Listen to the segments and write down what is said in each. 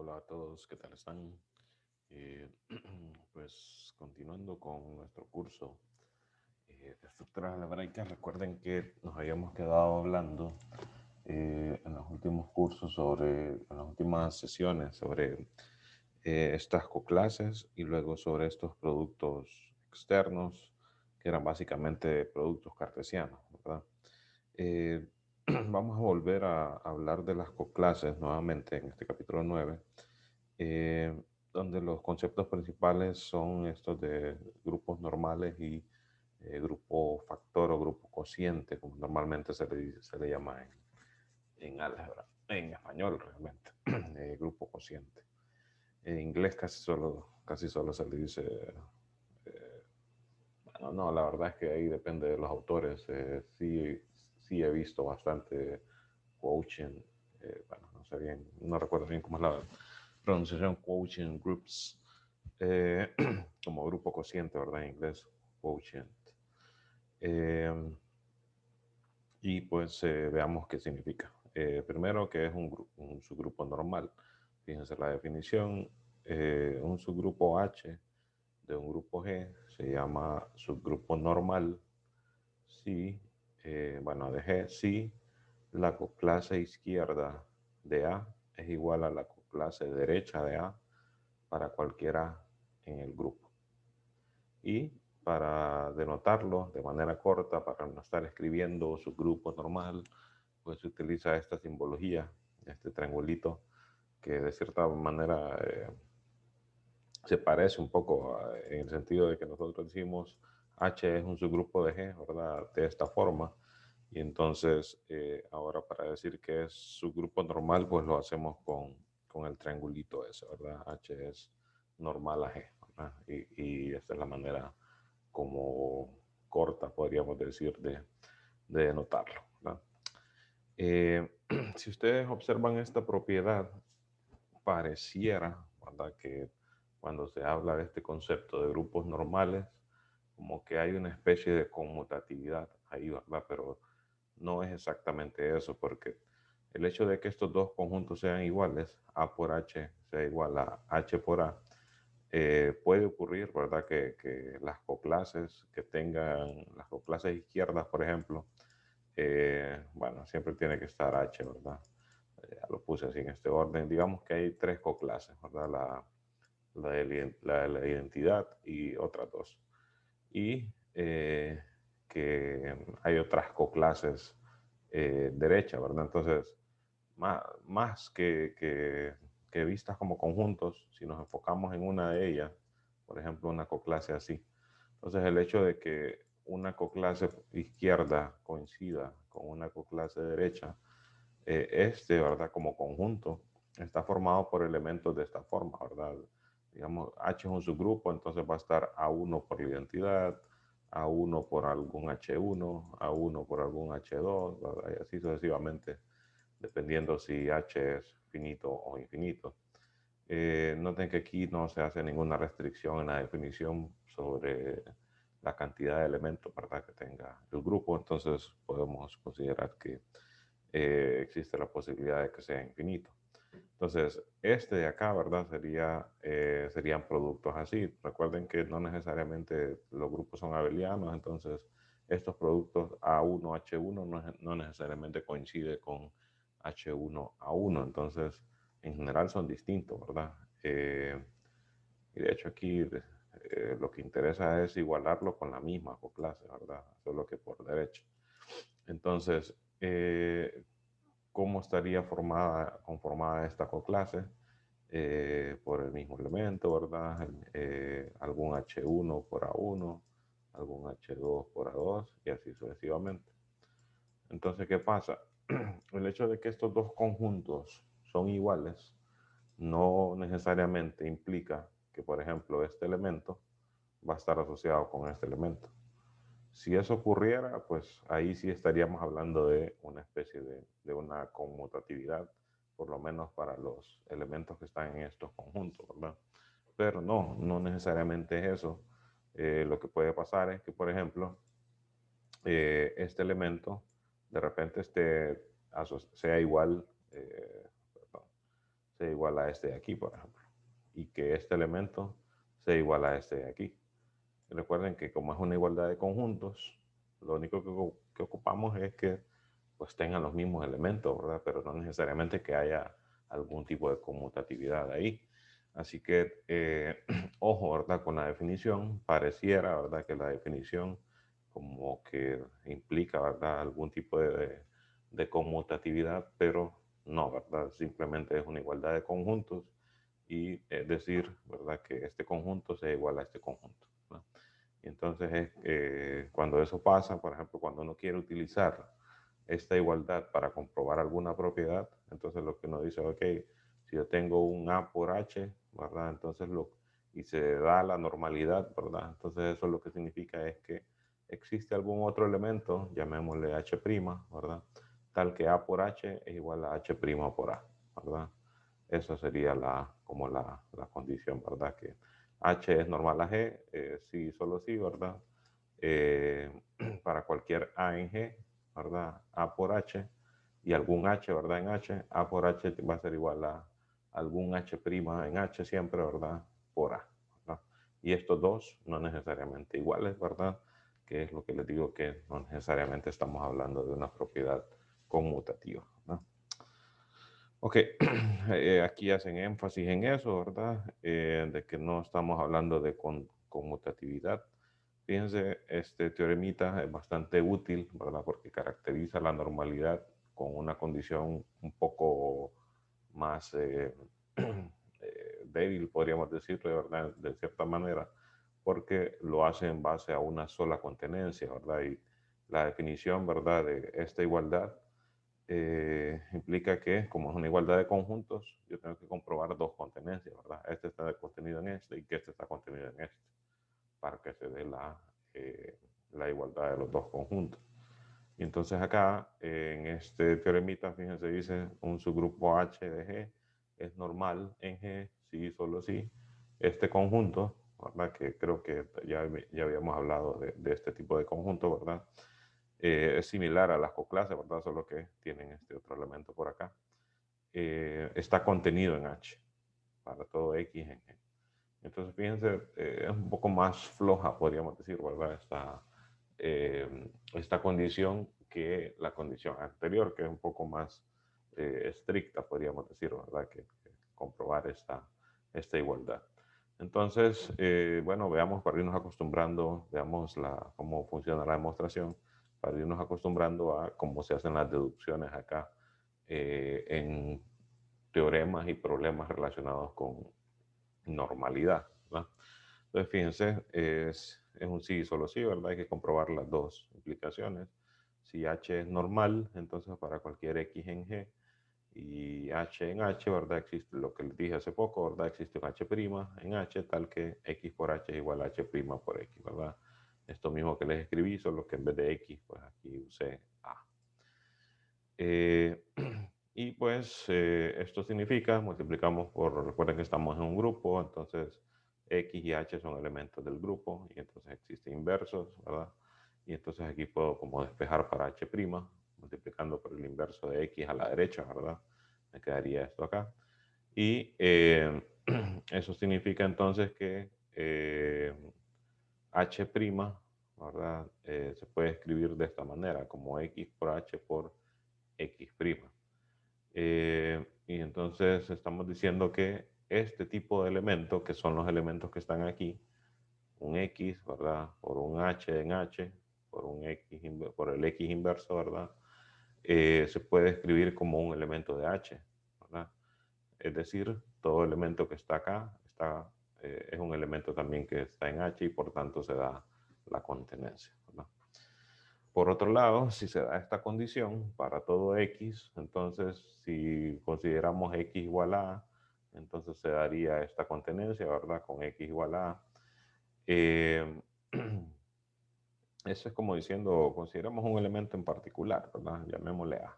Hola a todos, ¿qué tal están? Eh, pues continuando con nuestro curso de estructuras algebraicas, recuerden que nos habíamos quedado hablando en los últimos cursos en las últimas sesiones sobre estas coclases y luego sobre estos productos externos que eran básicamente productos cartesianos, ¿verdad? Eh, Vamos a volver a hablar de las coclases nuevamente en este capítulo 9, donde los conceptos principales son estos de grupos normales y grupo factor o grupo cociente, como normalmente se le llama en álgebra, en español realmente, grupo cociente. En inglés casi solo se le dice, eh, bueno, no, la verdad es que ahí depende de los autores. Sí he visto bastante quotient, bueno, no sé bien, no recuerdo bien cómo es la pronunciación quotient groups, eh, como grupo cociente, ¿verdad? En inglés, quotient. Eh, y pues veamos qué significa. Primero, que es un subgrupo normal. Fíjense la definición. Un subgrupo H de un grupo G se llama subgrupo normal si, bueno, de G, si la clase izquierda de A es igual a la clase derecha de A para cualquiera en el grupo. Y para denotarlo de manera corta, para no estar escribiendo su grupo normal, pues se utiliza esta simbología, este triangulito, que de cierta manera se parece un poco en el sentido de que nosotros decimos H es un subgrupo de G, ¿verdad? De esta forma. Y entonces, ahora para decir que es subgrupo normal, pues lo hacemos con el triangulito ese, ¿verdad? H es normal a G, ¿verdad? Y esta es la manera como corta, podríamos decir, de denotarlo, ¿verdad? Eh, si ustedes observan esta propiedad, pareciera, ¿verdad? Que cuando se habla de este concepto de grupos normales, como que hay una especie de conmutatividad ahí, ¿verdad? Pero no es exactamente eso, porque el hecho de que estos dos conjuntos sean iguales, A por H sea igual a H por A, puede ocurrir, ¿verdad? Que las coclases que tengan, las coclases izquierdas, por ejemplo, bueno, siempre tiene que estar H, ¿verdad? Ya lo puse así en este orden. Digamos que hay tres coclases, ¿verdad? La de la identidad y otras dos. Y que hay otras coclases derecha, ¿verdad? Entonces, más que vistas como conjuntos, si nos enfocamos en una de ellas, por ejemplo, una coclase así, entonces el hecho de que una coclase izquierda coincida con una coclase derecha, ¿verdad? Como conjunto, está formado por elementos de esta forma, ¿verdad? Digamos, H es un subgrupo, entonces va a estar A1 por la identidad, A1 por algún H1, A1 por algún H2, ¿verdad? Y así sucesivamente, dependiendo si H es finito o infinito. Noten que aquí no se hace ninguna restricción en la definición sobre la cantidad de elementos, ¿verdad? Que tenga el grupo, entonces podemos considerar que existe la posibilidad de que sea infinito. Entonces, este de acá, ¿verdad? Serían productos así. Recuerden que no necesariamente los grupos son abelianos, entonces estos productos A1, H1 no necesariamente coincide con H1, A1, entonces en general son distintos, ¿verdad? Y de hecho aquí lo que interesa es igualarlo con la misma clase, ¿verdad? Solo que por derecho. Entonces, ¿cómo estaría conformada esta coclase? Por el mismo elemento, ¿verdad? Algún H1 por A1, algún H2 por A2 y así sucesivamente. Entonces, ¿qué pasa? El hecho de que estos dos conjuntos son iguales no necesariamente implica que, por ejemplo, este elemento va a estar asociado con este elemento. Si eso ocurriera, pues ahí sí estaríamos hablando de una especie de una conmutatividad, por lo menos para los elementos que están en estos conjuntos, ¿verdad? Pero no necesariamente es eso. Lo que puede pasar es que, por ejemplo, este elemento de repente sea igual, perdón, sea igual a este de aquí, por ejemplo, y que este elemento sea igual a este de aquí. Y recuerden que como es una igualdad de conjuntos, lo único que ocupamos es que pues tengan los mismos elementos, ¿verdad? Pero no necesariamente que haya algún tipo de conmutatividad ahí. Así que, ojo, ¿verdad? Con la definición, pareciera, ¿verdad? Que la definición como que implica, ¿verdad? Algún tipo de conmutatividad, pero no, ¿verdad? Simplemente es una igualdad de conjuntos y es decir, ¿verdad? Que este conjunto sea igual a este conjunto, ¿no? Y entonces, cuando eso pasa, por ejemplo, cuando uno quiere utilizar esta igualdad para comprobar alguna propiedad, entonces lo que uno dice, ok, si yo tengo un A por H, ¿verdad? Entonces y se da la normalidad, ¿verdad? Entonces eso lo que significa es que existe algún otro elemento, llamémosle H', ¿verdad? Tal que A por H es igual a H' por A, ¿verdad? Eso sería como la condición, ¿verdad? Que H es normal a G, sí, solo sí, ¿verdad? Eh, para cualquier A en G, ¿verdad? A por H y algún H, ¿verdad? En H, A por H va a ser igual a algún H' en H siempre, ¿verdad? Por A, ¿verdad? Y estos dos no necesariamente iguales, ¿verdad? Que es lo que les digo que no necesariamente estamos hablando de una propiedad conmutativa, ¿no? Ok, aquí hacen énfasis en eso, ¿verdad? De que no estamos hablando de conmutatividad. Fíjense, este teoremita es bastante útil, ¿verdad? Porque caracteriza la normalidad con una condición un poco más débil, podríamos decirlo, ¿verdad? De cierta manera, porque lo hace en base a una sola contenencia, ¿verdad? Y la definición, ¿verdad? De esta igualdad implica que, como es una igualdad de conjuntos, yo tengo que comprobar dos contenencias, ¿verdad? Este está contenido en este y que este está contenido en este, para que se dé la igualdad de los dos conjuntos. Y entonces acá, en este teoremita, fíjense, dice un subgrupo H de G es normal en G, sí, solo sí. Este conjunto, ¿verdad? Que creo que ya habíamos hablado de este tipo de conjunto, ¿verdad? Es similar a las coclases, ¿verdad? Solo que tienen este otro elemento por acá. Está contenido en H, para todo X en G. Entonces, fíjense, es un poco más floja, podríamos decir, ¿verdad? Esta condición que la condición anterior, que es un poco más estricta, podríamos decir, ¿verdad? Que comprobar esta igualdad. Entonces, bueno, veamos para irnos acostumbrando, veamos cómo funciona la demostración, para irnos acostumbrando a cómo se hacen las deducciones acá en teoremas y problemas relacionados con normalidad, ¿verdad? Entonces, fíjense, es un sí y solo sí, ¿verdad? Hay que comprobar las dos implicaciones. Si H es normal, entonces para cualquier X en G y H en H, ¿verdad? Existe lo que les dije hace poco, ¿verdad? Existe un H' en H, tal que X por H es igual a H' por X, ¿verdad? Esto mismo que les escribí, solo que en vez de X, pues aquí usé A. Y pues esto significa, multiplicamos recuerden que estamos en un grupo, entonces X y H son elementos del grupo y entonces existen inversos, ¿verdad? Y entonces aquí puedo como despejar para H', multiplicando por el inverso de X a la derecha, ¿verdad? Me quedaría esto acá. Y eso significa entonces que H', ¿verdad? Se puede escribir de esta manera, como X por H por X'. Y entonces estamos diciendo que este tipo de elementos, que son los elementos que están aquí, un X, ¿verdad? Por un H en H, por el X inverso, ¿verdad? Se puede escribir como un elemento de H, ¿verdad? Es decir, todo elemento que está acá es un elemento también que está en H y por tanto se da la contenencia, ¿verdad? Por otro lado, si se da esta condición para todo X, entonces si consideramos X igual a, entonces se daría esta contenencia, ¿verdad? Con X igual a. Eh, eso es como diciendo, consideramos un elemento en particular, ¿verdad? Llamémosle A.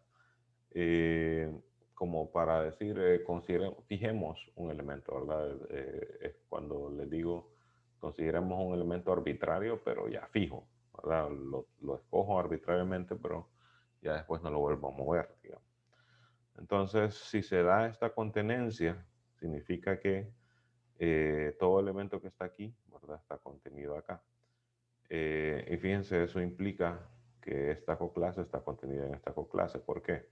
Eh, como para decir, fijemos un elemento, ¿verdad? Es cuando les digo, consideremos un elemento arbitrario, pero ya fijo, ¿verdad? Lo escojo arbitrariamente, pero ya después no lo vuelvo a mover, digamos. Entonces, si se da esta contenencia, significa que todo elemento que está aquí, ¿verdad? Está contenido acá. Y fíjense, eso implica que esta coclase está contenida en esta coclase. ¿Por qué?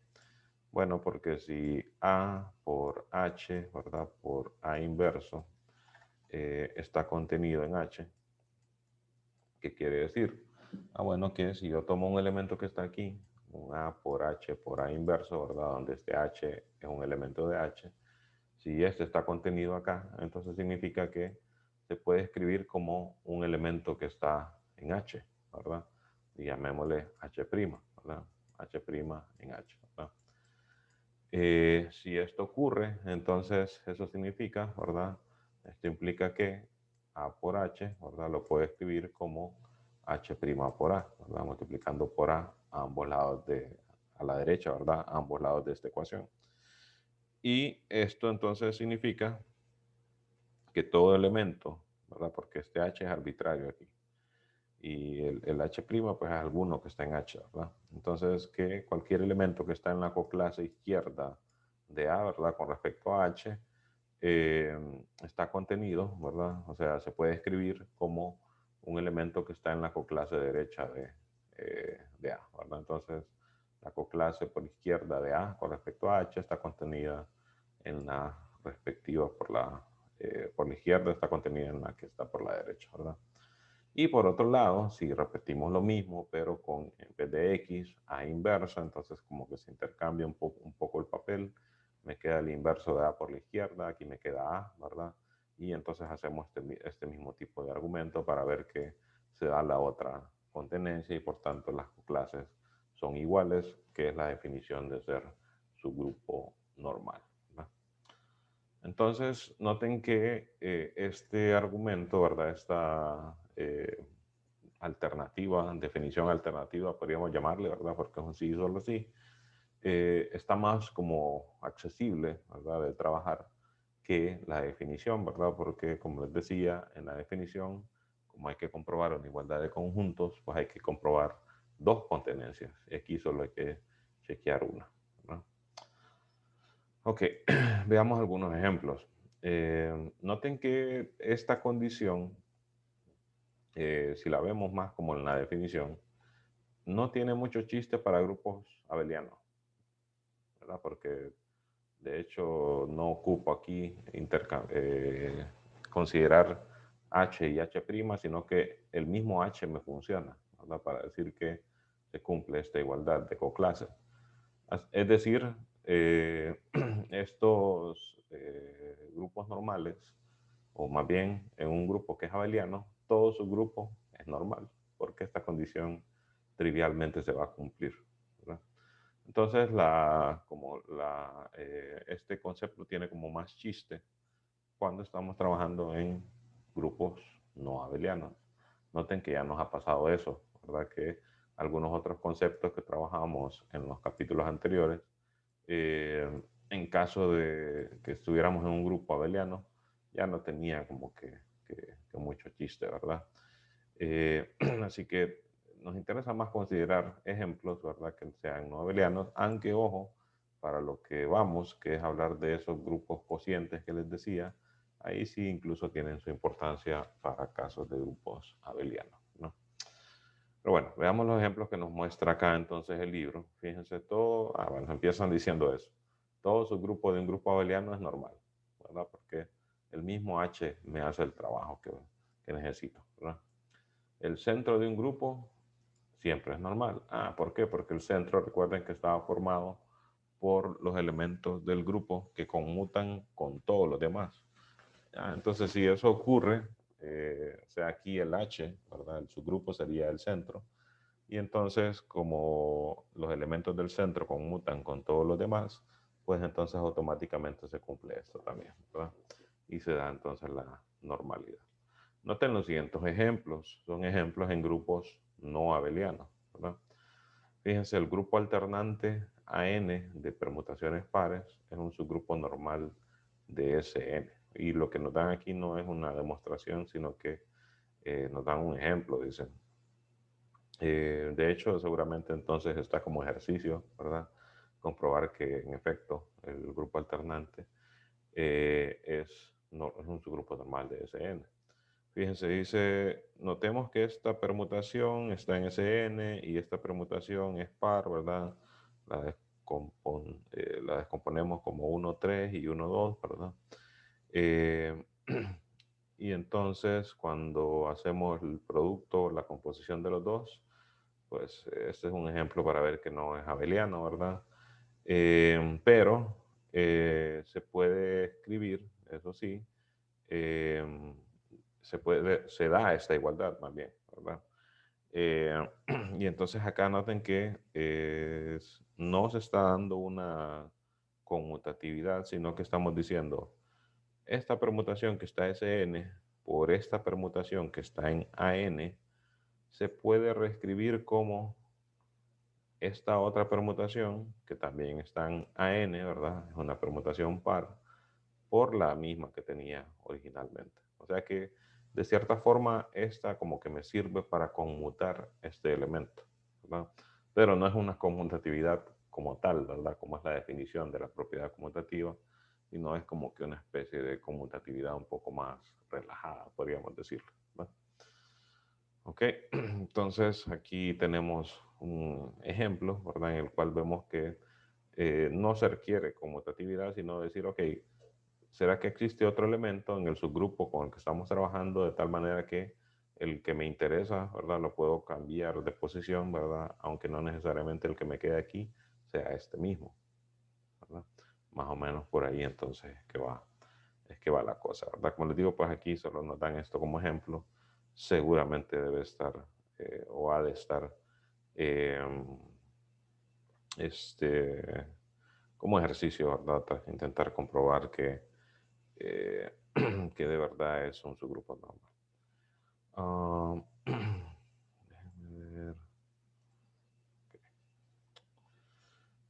Bueno, porque si A por H, ¿verdad? Por A inverso, está contenido en H, ¿qué quiere decir? Bueno, que si yo tomo un elemento que está aquí, un A por H por A inverso, ¿verdad? Donde este H es un elemento de H, si este está contenido acá, entonces significa que se puede escribir como un elemento que está en H, ¿verdad? Y llamémosle H', ¿verdad? H' en H, ¿verdad? Si esto ocurre, entonces eso significa, ¿verdad? Esto implica que A por H, ¿verdad? Lo puedo escribir como H' por A, ¿verdad? Multiplicando por A ambos lados a la derecha, ¿verdad? A ambos lados de esta ecuación. Y esto entonces significa que todo elemento, ¿verdad? Porque este H es arbitrario aquí. Y el H' pues es alguno que está en H, ¿verdad? Entonces que cualquier elemento que está en la coclase izquierda de A, ¿verdad? Con respecto a H, está contenido, ¿verdad? O sea, se puede escribir como un elemento que está en la coclase derecha de A, ¿verdad? Entonces, la coclase por izquierda de A con respecto a H está contenida en la respectiva por la izquierda, está contenida en la que está por la derecha, ¿verdad? Y por otro lado, si repetimos lo mismo, pero con en vez de X, A inversa, entonces como que se intercambia un poco el papel, me queda el inverso de A por la izquierda, aquí me queda A, ¿verdad? Y entonces hacemos este mismo tipo de argumento para ver que se da la otra contenencia y por tanto las clases son iguales, que es la definición de ser subgrupo normal, ¿verdad? Entonces, noten que este argumento, ¿verdad? Esta alternativa, definición alternativa, podríamos llamarle, ¿verdad? Porque es un sí solo sí, está más como accesible, ¿verdad? De trabajar que la definición, ¿verdad? Porque, como les decía, en la definición, como hay que comprobar una igualdad de conjuntos, pues hay que comprobar dos contenencias. Y aquí solo hay que chequear una, ¿verdad? Ok, veamos algunos ejemplos. Noten que esta condición, si la vemos más como en la definición, no tiene mucho chiste para grupos abelianos, ¿verdad? Porque de hecho no ocupo aquí considerar H y H', sino que el mismo H me funciona, ¿verdad? Para decir que se cumple esta igualdad de coclase. Es decir, estos grupos normales, o más bien en un grupo que es abeliano, todo su grupo es normal, porque esta condición trivialmente se va a cumplir, ¿verdad? Entonces, este concepto tiene como más chiste cuando estamos trabajando en grupos no abelianos. Noten que ya nos ha pasado eso, ¿verdad? Que algunos otros conceptos que trabajamos en los capítulos anteriores, en caso de que estuviéramos en un grupo abeliano, ya no tenía como que mucho chiste, ¿verdad? Así que nos interesa más considerar ejemplos, ¿verdad? Que sean no abelianos, aunque ojo, para lo que vamos, que es hablar de esos grupos cocientes que les decía, ahí sí incluso tienen su importancia para casos de grupos abelianos, ¿no? Pero bueno, veamos los ejemplos que nos muestra acá entonces el libro. Fíjense todo, bueno, empiezan diciendo eso. Todo subgrupo de un grupo abeliano es normal, ¿verdad? Porque el mismo H me hace el trabajo que necesito, ¿verdad? El centro de un grupo siempre es normal. ¿Por qué? Porque el centro, recuerden que estaba formado por los elementos del grupo que conmutan con todos los demás. Entonces, si eso ocurre, o sea, aquí el H, ¿verdad? El subgrupo sería el centro. Y entonces, como los elementos del centro conmutan con todos los demás, pues entonces automáticamente se cumple esto también, ¿verdad? Y se da entonces la normalidad. Noten los siguientes ejemplos. Son ejemplos en grupos no abelianos, ¿verdad? Fíjense, el grupo alternante AN de permutaciones pares es un subgrupo normal de SN. Y lo que nos dan aquí no es una demostración, sino que nos dan un ejemplo, dicen. De hecho, seguramente entonces está como ejercicio, ¿verdad? comprobar que en efecto el grupo alternante es un subgrupo normal de SN. Fíjense, dice, notemos que esta permutación está en SN y esta permutación es par, ¿verdad? La descomponemos como 1, 3 y 1, 2, ¿verdad? Eh, y entonces cuando hacemos el producto, la composición de los dos, pues este es un ejemplo para ver que no es abeliano, ¿verdad? Pero se puede escribir, eso sí, eh, se da esta igualdad más bien, ¿verdad? Eh, y entonces acá noten que no se está dando una conmutatividad, sino que estamos diciendo esta permutación que está Sn por esta permutación que está en An se puede reescribir como esta otra permutación que también está en An, ¿verdad? Es una permutación par por la misma que tenía originalmente. O sea que de cierta forma esta como que me sirve para conmutar este elemento, ¿verdad? Pero no es una conmutatividad como tal, ¿verdad? Como es la definición de la propiedad conmutativa, sino es como que una especie de conmutatividad un poco más relajada, podríamos decirlo, ¿verdad? Ok, entonces aquí tenemos un ejemplo, ¿verdad? En el cual vemos que no se requiere conmutatividad, sino decir, ok, ¿será que existe otro elemento en el subgrupo con el que estamos trabajando de tal manera que el que me interesa, ¿verdad? Lo puedo cambiar de posición, ¿verdad? Aunque no necesariamente el que me quede aquí sea este mismo, ¿verdad? Más o menos por ahí entonces es que va la cosa, ¿verdad? Como les digo, pues aquí solo nos dan esto como ejemplo. Seguramente debe estar o ha de estar eh, este, como ejercicio, ¿verdad? Para intentar comprobar eh, que de verdad es un subgrupo normal. Déjenme ver.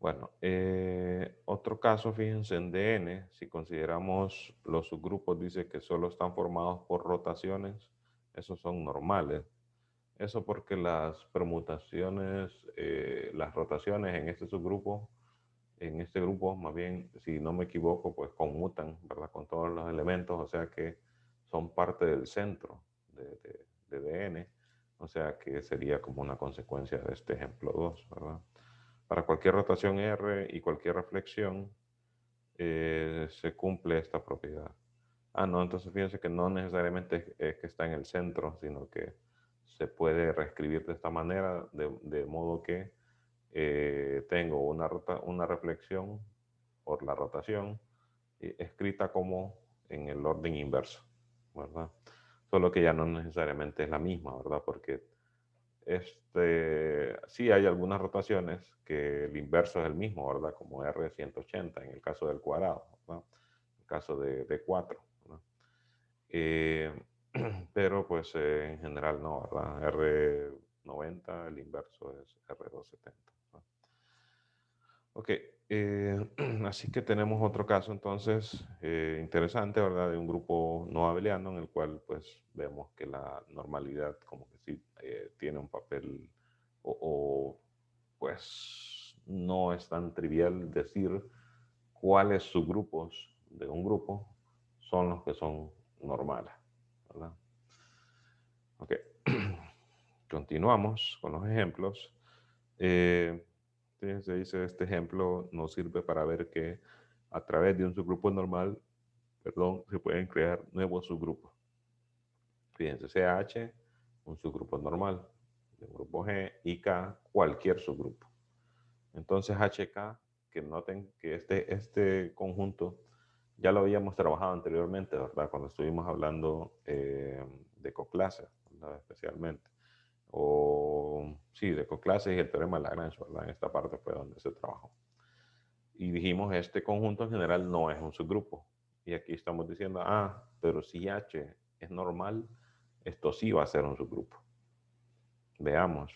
Bueno, otro caso, fíjense, en DN, si consideramos los subgrupos, dice que solo están formados por rotaciones, esos son normales. Eso porque las permutaciones, las rotaciones en este grupo, más bien, si no me equivoco, pues conmutan, ¿verdad? Con todos los elementos, o sea que son parte del centro de DN, o sea que sería como una consecuencia de este ejemplo 2, ¿verdad? Para cualquier rotación R y cualquier reflexión, se cumple esta propiedad. Ah, no, entonces fíjense que no necesariamente es que está en el centro, sino que se puede reescribir de esta manera, de modo que tengo una reflexión por la rotación escrita como en el orden inverso, ¿verdad? Solo que ya no necesariamente es la misma, ¿verdad? Porque sí hay algunas rotaciones que el inverso es el mismo, ¿verdad? Como R180 en el caso del cuadrado, ¿verdad? En el caso de D4, ¿verdad? Eh, pero pues en general no, ¿verdad? R90, el inverso es R270. ¿No? Ok, así que tenemos otro caso entonces interesante, ¿verdad? De un grupo no abeliano en el cual pues vemos que la normalidad como que sí tiene un papel o, pues no es tan trivial decir cuáles subgrupos de un grupo son los que son normales, ¿verdad? Ok, continuamos con los ejemplos. Fíjense, dice, este ejemplo nos sirve para ver que a través de un subgrupo normal, perdón, se pueden crear nuevos subgrupos. Fíjense, CH, un subgrupo normal, de un grupo G, y K, cualquier subgrupo. Entonces HK, que noten que este conjunto ya lo habíamos trabajado anteriormente, ¿verdad? Cuando estuvimos hablando de coclases, ¿verdad? Especialmente. O sí, de coclases y el teorema de Lagrange, ¿verdad? En esta parte fue donde se trabajó. Y dijimos, este conjunto en general no es un subgrupo. Y aquí estamos diciendo, pero si H es normal, esto sí va a ser un subgrupo. Veamos.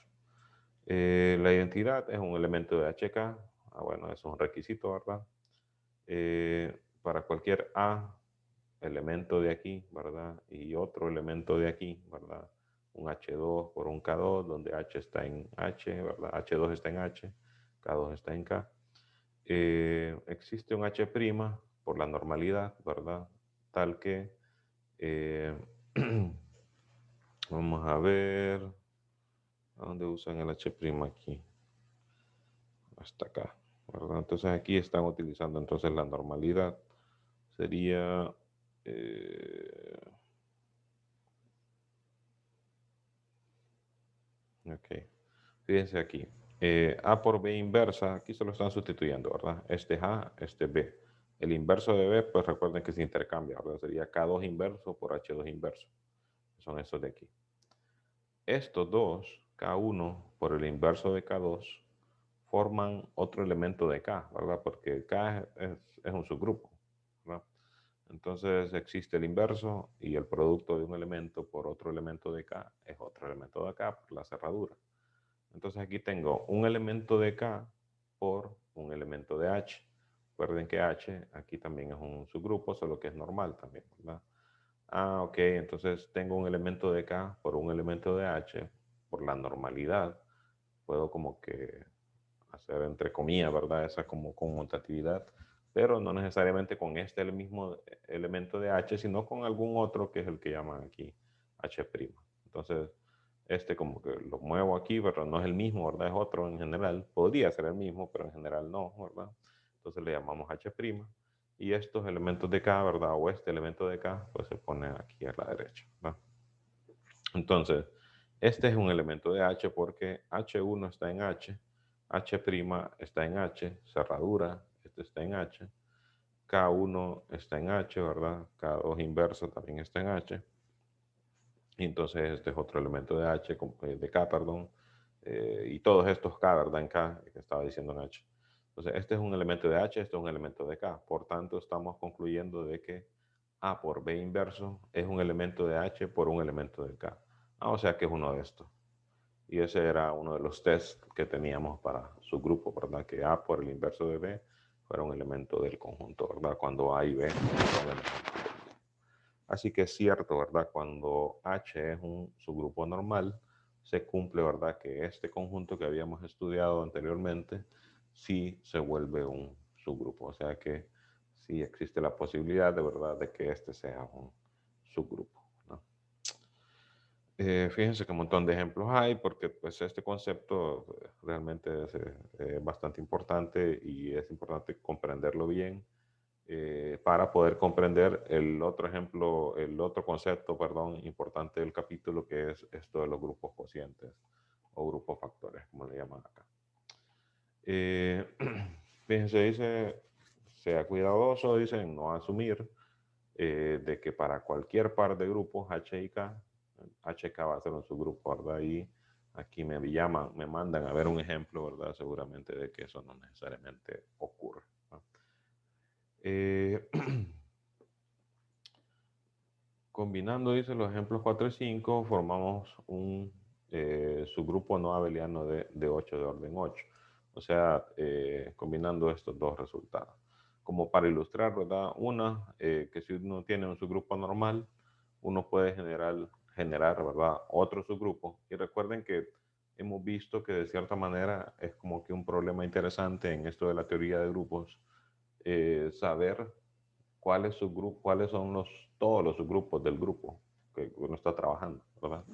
La identidad es un elemento de HK. Bueno, eso es un requisito, ¿verdad? Para cualquier A, elemento de aquí, ¿verdad? Y otro elemento de aquí, ¿verdad? Un H2 por un K2, donde H está en H, ¿verdad? H2 está en H, K2 está en K. existe un H' por la normalidad, ¿verdad? Tal que, eh, vamos a ver, ¿a dónde usan el H' aquí? Hasta acá, ¿verdad? Entonces aquí están utilizando entonces la normalidad. Sería, ok, fíjense aquí. A por B inversa, aquí se lo están sustituyendo, ¿verdad? Este es A, este es B. El inverso de B, pues recuerden que se intercambia, ¿verdad? Sería K2 inverso por H2 inverso. Son estos de aquí. Estos dos, K1 por el inverso de K2, forman otro elemento de K, ¿verdad? Porque K es un subgrupo, ¿verdad? Entonces existe el inverso y el producto de un elemento por otro elemento de K es otro elemento de K por la cerradura. Entonces aquí tengo un elemento de K por un elemento de H. Recuerden que H aquí también es un subgrupo, solo que es normal también, ¿verdad? Ah, ok, entonces tengo un elemento de K por un elemento de H por la normalidad. Puedo como que hacer entre comillas, ¿verdad? Esa como conmutatividad, pero no necesariamente con este el mismo elemento de H, sino con algún otro que es el que llaman aquí H'. Entonces, este como que lo muevo aquí, pero no es el mismo, ¿verdad? Es otro en general. Podría ser el mismo, pero en general no, ¿verdad? Entonces le llamamos H'. Y estos elementos de K, ¿verdad? O este elemento de K, pues se pone aquí a la derecha, ¿verdad? Entonces, este es un elemento de H porque H1 está en H, H' está en H, cerradura, este está en H, K1 está en H, ¿verdad? K2 inverso también está en H. Y entonces este es otro elemento de H, de K, perdón. Y todos estos K, ¿verdad? En K, que estaba diciendo en H. Entonces, este es un elemento de H, este es un elemento de K. Por tanto, estamos concluyendo de que A por B inverso es un elemento de H por un elemento de K. Ah, o sea que es uno de estos. Y ese era uno de los tests que teníamos para su grupo, ¿verdad? Que A por el inverso de B fuera un elemento del conjunto, ¿verdad? Cuando A y B son elementos. Así que es cierto, ¿verdad? Cuando H es un subgrupo normal, se cumple, ¿verdad? Que este conjunto que habíamos estudiado anteriormente sí se vuelve un subgrupo. O sea que sí existe la posibilidad de verdad de que este sea un subgrupo, ¿no? Fíjense que un montón de ejemplos hay porque pues este concepto realmente es bastante importante y es importante comprenderlo bien para poder comprender el otro ejemplo, el otro concepto, perdón, importante del capítulo, que es esto de los grupos cocientes o grupos factores, como le llaman acá. Eh, Fíjense, dice, sea cuidadoso, dicen, no asumir de que para cualquier par de grupos H y K, HK va a ser un subgrupo, ¿verdad? Y aquí me llaman, me mandan a ver un ejemplo, ¿verdad? Seguramente de que eso no necesariamente ocurre, ¿no? Combinando, dice, los ejemplos 4 y 5, formamos un subgrupo no abeliano de 8 de orden 8. O sea, combinando estos dos resultados. Como para ilustrar, ¿verdad? Una, que si uno tiene un subgrupo normal, uno puede generar, ¿verdad? Otro subgrupo. Y recuerden que hemos visto que de cierta manera es como que un problema interesante en esto de la teoría de grupos, saber cuáles son todos los subgrupos del grupo que uno está trabajando, ¿verdad?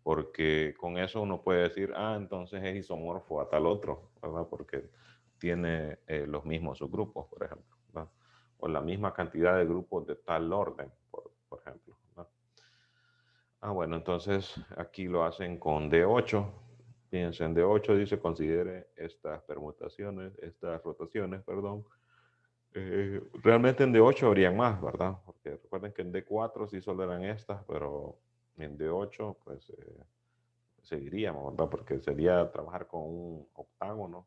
Porque con eso uno puede decir, ah, entonces es isomorfo a tal otro, ¿verdad? Porque tiene los mismos subgrupos, por ejemplo, ¿verdad? O la misma cantidad de grupos de tal orden, por ejemplo, ¿verdad? Ah, bueno, entonces aquí lo hacen con D8. Fíjense, en D8 dice considere estas permutaciones, estas rotaciones, perdón, realmente en D8 habrían más, ¿verdad? Porque recuerden que en D4 sí solo eran estas, pero en D8 pues seguiríamos, ¿verdad? Porque sería trabajar con un octágono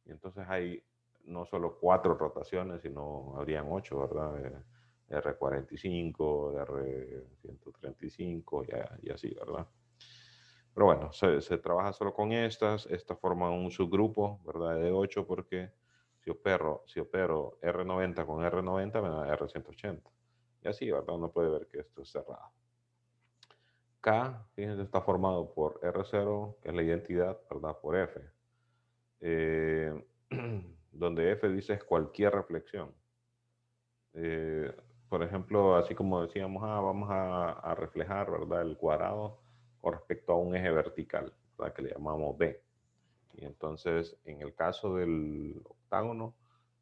y entonces hay no solo 4 rotaciones, sino habrían 8, ¿verdad? R45, R135 y así, ¿verdad? Pero bueno, se trabaja solo con estas forman un subgrupo, ¿verdad? De 8 porque si opero R90 con R90 me da R180. Y así, ¿verdad? Uno puede ver que esto es cerrado. K, fíjense, está formado por R0, que es la identidad, ¿verdad? Por F. Eh, donde F dice es cualquier reflexión. Por ejemplo, así como decíamos, vamos a reflejar, ¿verdad?, el cuadrado con respecto a un eje vertical, ¿verdad?, que le llamamos B. Y entonces, en el caso del octágono,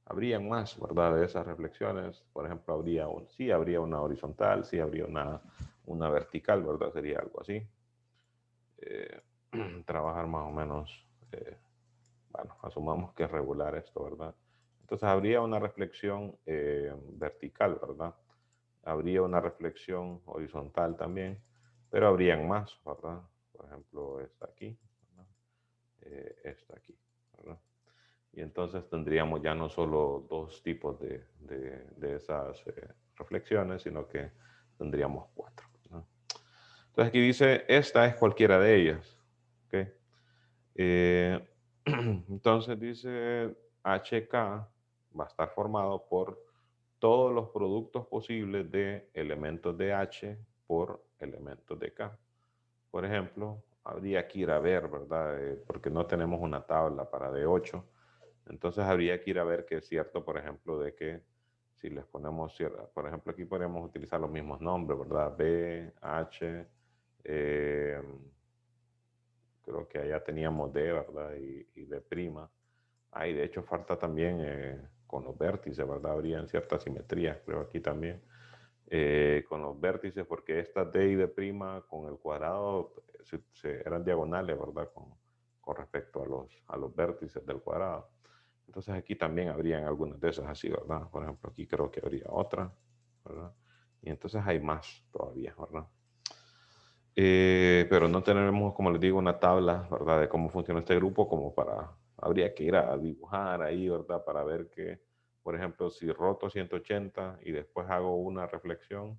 habrían más, ¿verdad?, de esas reflexiones. Por ejemplo, sí habría una horizontal, sí habría una vertical, ¿verdad? Sería algo así. Trabajar más o menos, bueno, asumamos que es regular esto, ¿verdad? Entonces habría una reflexión vertical, ¿verdad? Habría una reflexión horizontal también, pero habrían más, ¿verdad? Por ejemplo, esta aquí, ¿verdad? Esta aquí, ¿verdad? Y entonces tendríamos ya no solo dos tipos de esas reflexiones, sino que tendríamos cuatro, ¿no? Entonces aquí dice, esta es cualquiera de ellas. ¿Okay? Entonces dice, HK va a estar formado por todos los productos posibles de elementos de H por elementos de K. Por ejemplo, habría que ir a ver, ¿verdad? Porque no tenemos una tabla para D8. Entonces habría que ir a ver que es cierto, por ejemplo, de que si les ponemos, por ejemplo, aquí podríamos utilizar los mismos nombres, ¿verdad? B, H, creo que allá teníamos D, ¿verdad? Y D'. Y de hecho falta también con los vértices, ¿verdad? Habrían ciertas simetrías, creo aquí también. Con los vértices, porque esta D y D' con el cuadrado eran diagonales, ¿verdad? Con respecto a los vértices del cuadrado. Entonces aquí también habrían algunas de esas así, ¿verdad? Por ejemplo, aquí creo que habría otra, ¿verdad? Y entonces hay más todavía, ¿verdad? Pero no tenemos, como les digo, una tabla, ¿verdad? De cómo funciona este grupo, habría que ir a dibujar ahí, ¿verdad? Para ver que, por ejemplo, si roto 180 y después hago una reflexión,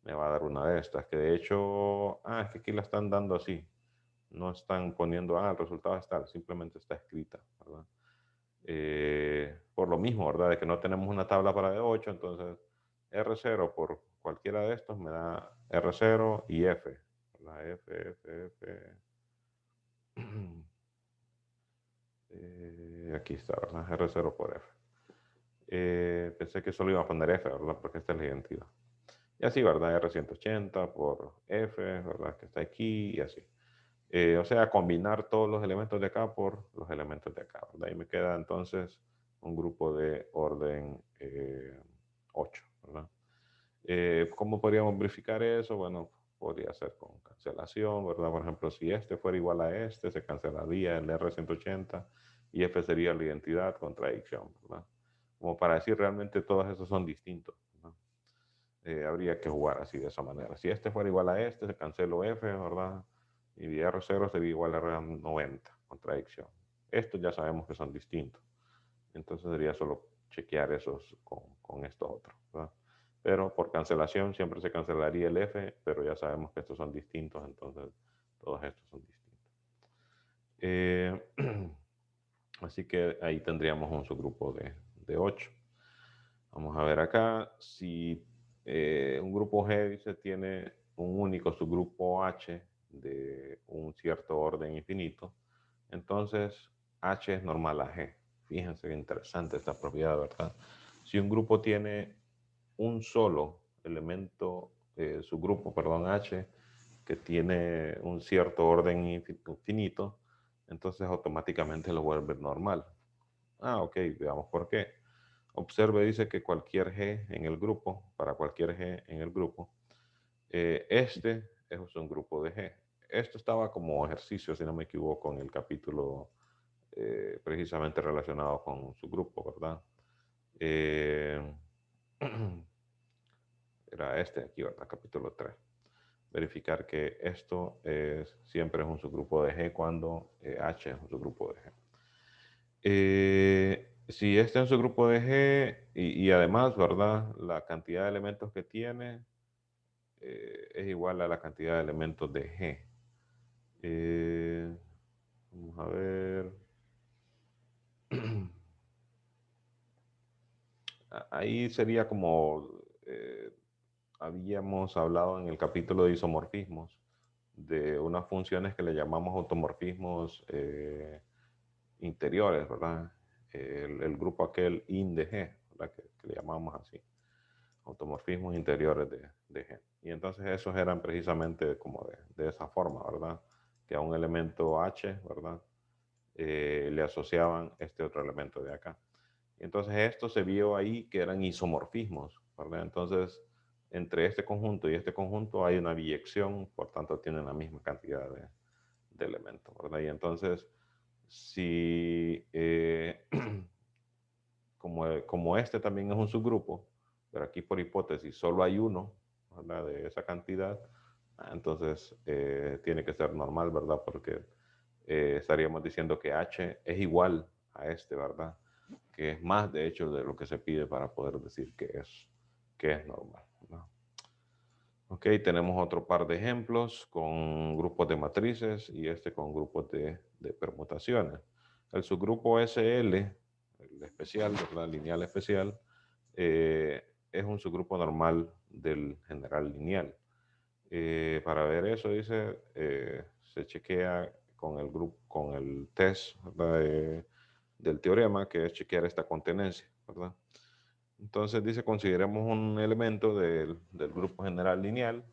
me va a dar una de estas, que de hecho, es que aquí la están dando así. No están poniendo, el resultado es tal, simplemente está escrita, ¿verdad? Por lo mismo, ¿verdad? De que no tenemos una tabla para D8, entonces R0 por cualquiera de estos me da R0 y F. ¿Verdad? F. Aquí está, ¿verdad? R0 por F. Pensé que solo iba a poner F, ¿verdad? Porque esta es la identidad. Y así, ¿verdad? R180 por F, ¿verdad? Que está aquí y así. O sea, combinar todos los elementos de acá por los elementos de acá, ¿verdad? Y me queda entonces un grupo de orden 8, ¿verdad? ¿Cómo podríamos verificar eso? Bueno, podría ser con cancelación, ¿verdad? Por ejemplo, si este fuera igual a este, se cancelaría el R180 y F sería la identidad, contradicción, ¿verdad? Como para decir realmente todos esos son distintos, ¿no? Habría que jugar así de esa manera. Si este fuera igual a este, se canceló F, ¿verdad? Y R0 sería igual a R90, contradicción. Estos ya sabemos que son distintos. Entonces sería solo chequear esos con estos otros, ¿verdad? Pero por cancelación siempre se cancelaría el F, pero ya sabemos que estos son distintos, entonces todos estos son distintos. Así que ahí tendríamos un subgrupo de 8. Vamos a ver acá, si un grupo G dice tiene un único subgrupo H de un cierto orden infinito, entonces H es normal a G. Fíjense qué interesante esta propiedad, ¿verdad? Si un grupo tiene un solo elemento, subgrupo, perdón, H, que tiene un cierto orden infinito, entonces automáticamente lo vuelve normal. Ok, veamos por qué. Observe, dice que cualquier G en el grupo, para cualquier G en el grupo, este es un grupo de G. Esto estaba como ejercicio, si no me equivoco, en el capítulo precisamente relacionado con su grupo, ¿verdad? Era este aquí, ¿verdad? Capítulo 3. Verificar que esto siempre es un subgrupo de G cuando H es un subgrupo de G. Si este es un subgrupo de G y además, ¿verdad? La cantidad de elementos que tiene es igual a la cantidad de elementos de G. Vamos a ver. Ahí sería como habíamos hablado en el capítulo de isomorfismos, de unas funciones que le llamamos automorfismos interiores, ¿verdad? el grupo aquel IN de G, ¿verdad? Que le llamamos así, automorfismos interiores de G. Y entonces esos eran precisamente como de esa forma, ¿verdad? Que a un elemento H, ¿verdad? Le asociaban este otro elemento de acá. Y entonces esto se vio ahí que eran isomorfismos, ¿verdad? Entonces, entre este conjunto y este conjunto hay una biyección, por tanto tienen la misma cantidad de elementos, ¿verdad? Y entonces, si como este también es un subgrupo, pero aquí por hipótesis solo hay uno, ¿verdad? De esa cantidad, entonces tiene que ser normal, ¿verdad? Porque estaríamos diciendo que H es igual a este, ¿verdad? Que es más, de hecho, de lo que se pide para poder decir que es normal, ¿no? Ok, tenemos otro par de ejemplos con grupos de matrices y este con grupos de permutaciones. El subgrupo SL, el especial, ¿verdad? Lineal especial, es un subgrupo normal del general lineal. Para ver eso, dice, se chequea con el grupo, con el test, ¿verdad? Del teorema, que es chequear esta contenencia, ¿verdad? Entonces dice, consideremos un elemento del grupo general lineal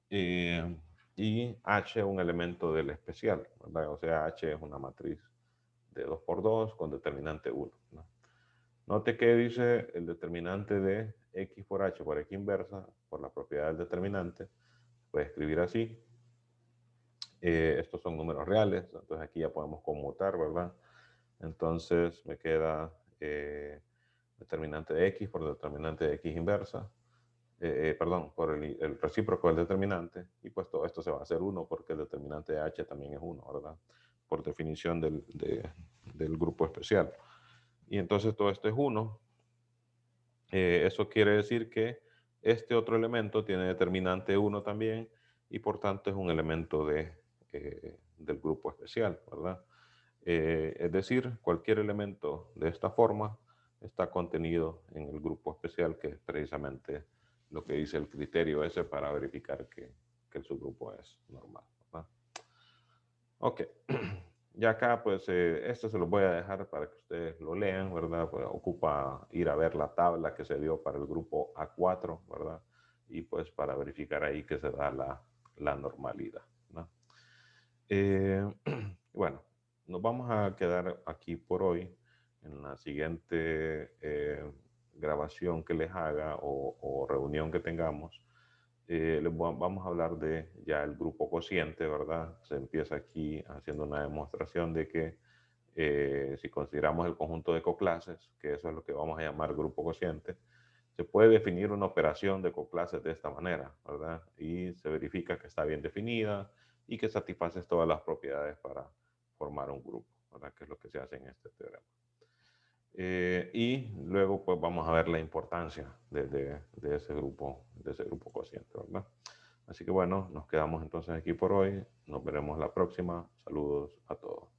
y H un elemento del especial, ¿verdad? O sea, H es una matriz de 2 por 2 con determinante 1, ¿no? Note que dice el determinante de X por H por X inversa, por la propiedad del determinante, puede escribir así. Estos son números reales, entonces aquí ya podemos conmutar, ¿verdad? Entonces me queda determinante de X por determinante de X inversa, perdón, por el recíproco del determinante, y pues todo esto se va a hacer 1 porque el determinante de H también es 1, ¿verdad? Por definición del grupo especial. Y entonces todo esto es 1. Eso quiere decir que este otro elemento tiene determinante 1 también, y por tanto es un elemento del grupo especial, ¿verdad? Es decir, cualquier elemento de esta forma está contenido en el grupo especial, que es precisamente lo que dice el criterio ese para verificar que el subgrupo es normal, ¿verdad? Ok, ya acá pues esto se lo voy a dejar para que ustedes lo lean, ¿verdad? Pues ocupa ir a ver la tabla que se dio para el grupo A4, ¿verdad? Y pues para verificar ahí que se da la normalidad, ¿no? Bueno, nos vamos a quedar aquí por hoy. En la siguiente grabación que les haga o reunión que tengamos, vamos a hablar de ya el grupo cociente, ¿verdad? Se empieza aquí haciendo una demostración de que si consideramos el conjunto de coclases, que eso es lo que vamos a llamar grupo cociente, se puede definir una operación de coclases de esta manera, ¿verdad? Y se verifica que está bien definida y que satisface todas las propiedades para formar un grupo, ¿verdad? Que es lo que se hace en este teorema. Y luego pues vamos a ver la importancia de ese grupo cociente, ¿verdad? Así que bueno, nos quedamos entonces aquí por hoy. Nos veremos la próxima. Saludos a todos.